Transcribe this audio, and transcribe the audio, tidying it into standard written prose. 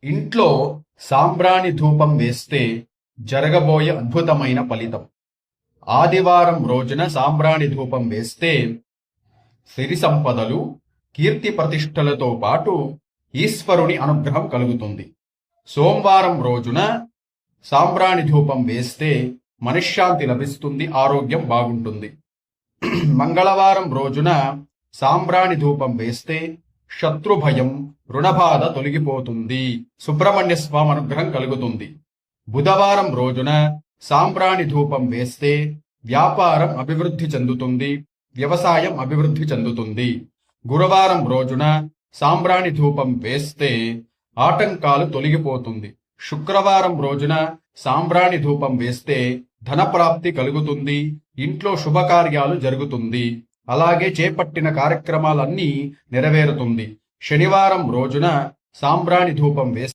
ఇంట్లో సాంబ్రాణి ధూపం వేస్తే జరగబోయే అద్భుతమైన ఫలితం. ఆదివారం రోజున సాంబ్రాణి ధూపం వేస్తే సిరి సంపదలు, కీర్తి ప్రతిష్టలతో పాటు ఈశ్వరుని అనుగ్రహం కలుగుతుంది. సోమవారం రోజున సాంబ్రాణి ధూపం వేస్తే మనశ్శాంతి లభిస్తుంది, ఆరోగ్యం బాగుంటుంది. మంగళవారం రోజున సాంబ్రాణి ధూపం వేస్తే శత్రుభయం, రుణబాధ తొలగిపోతుంది, సుబ్రహ్మణ్య స్వామి అనుగ్రహం కలుగుతుంది. బుధవారం రోజున సాంబ్రాణి ధూపం వేస్తే వ్యాపారం అభివృద్ధి చెందుతుంది, వ్యవసాయం అభివృద్ధి చెందుతుంది. గురువారం రోజున సాంబ్రాణి ధూపం వేస్తే ఆటంకాలు తొలగిపోతుంది. శుక్రవారం రోజున సాంబ్రాణి ధూపం వేస్తే ధనప్రాప్తి కలుగుతుంది, ఇంట్లో శుభకార్యాలు జరుగుతుంది, అలాగే చేపట్టిన కార్యక్రమాలన్నీ నెరవేరుతుంది. శనివారం రోజున సాంబ్రాణి ధూపం వేస్తే